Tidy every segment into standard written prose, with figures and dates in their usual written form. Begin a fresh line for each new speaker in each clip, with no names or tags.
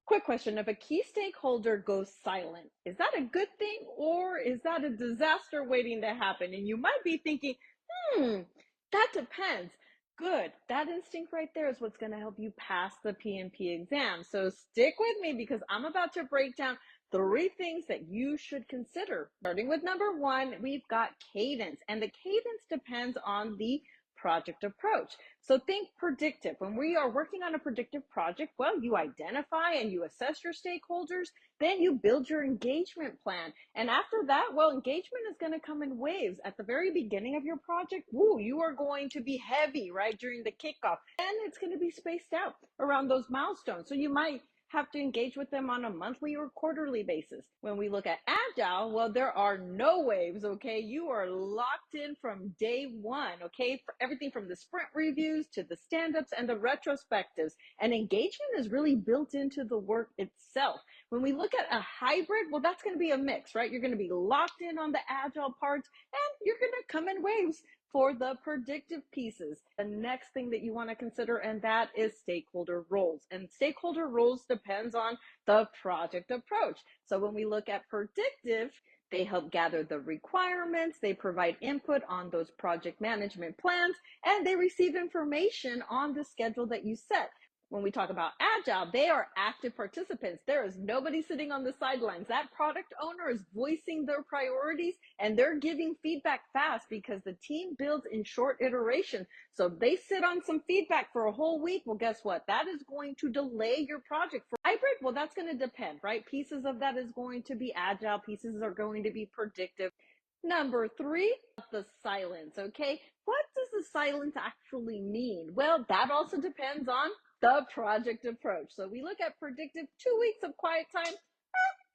Quick question. If a key stakeholder goes silent, is that a good thing or is that a disaster waiting to happen? And you might be thinking, hmm, that depends. Good. That instinct right there is what's going to help you pass the PMP exam. So stick with me because I'm about to break down three things that you should consider. Starting with number one, we've got cadence, and the cadence depends on the project approach. So think predictive. When we are working on a predictive project, well, you identify and you assess your stakeholders, then you build your engagement plan. And after that, well, engagement is going to come in waves. At the very beginning of your project, you are going to be heavy, right, during the kickoff. And it's going to be spaced out around those milestones. So you might have to engage with them on a monthly or quarterly basis. When we look at agile, well, there are no waves, okay? You are locked in from day one, okay? For everything from the sprint reviews to the stand-ups and the retrospectives. And engagement is really built into the work itself. When we look at a hybrid, well, that's going to be a mix, right? You're going to be locked in on the agile parts and you're going to come in waves for the predictive pieces. The next thing that you want to consider, and that is stakeholder roles. And stakeholder roles depends on the project approach. So when we look at predictive, they help gather the requirements, they provide input on those project management plans, and they receive information on the schedule that you set. When we talk about agile, they are active participants. There is nobody sitting on the sidelines. That product owner is voicing their priorities and they're giving feedback fast because the team builds in short iteration. So if they sit on some feedback for a whole week, well, guess what? That is going to delay your project. For hybrid, well, that's going to depend, right? Pieces of that is going to be agile. Pieces are going to be predictive. Number three, the silence, okay? What does the silence actually mean? Well, that also depends on the project approach. So we look at predictive, 2 weeks of quiet time,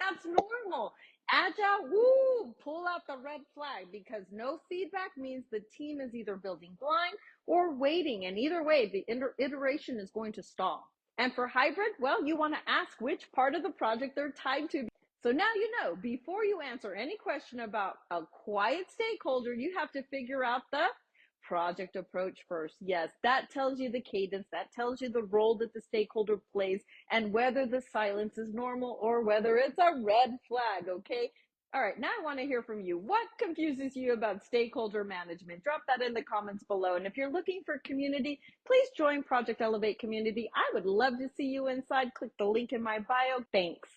that's normal. Agile, pull out the red flag because no feedback means the team is either building blind or waiting. And either way, the iteration is going to stall. And for hybrid, well, you want to ask which part of the project they're tied to. So now you know, before you answer any question about a quiet stakeholder, you have to figure out the project approach first. Yes, that tells you the cadence, that tells you the role that the stakeholder plays, and whether the silence is normal or whether it's a red flag, okay? All right, now I want to hear from you. What confuses you about stakeholder management? Drop that in the comments below. And if you're looking for community, please join Project Elevate Community. I would love to see you inside. Click the link in my bio. Thanks.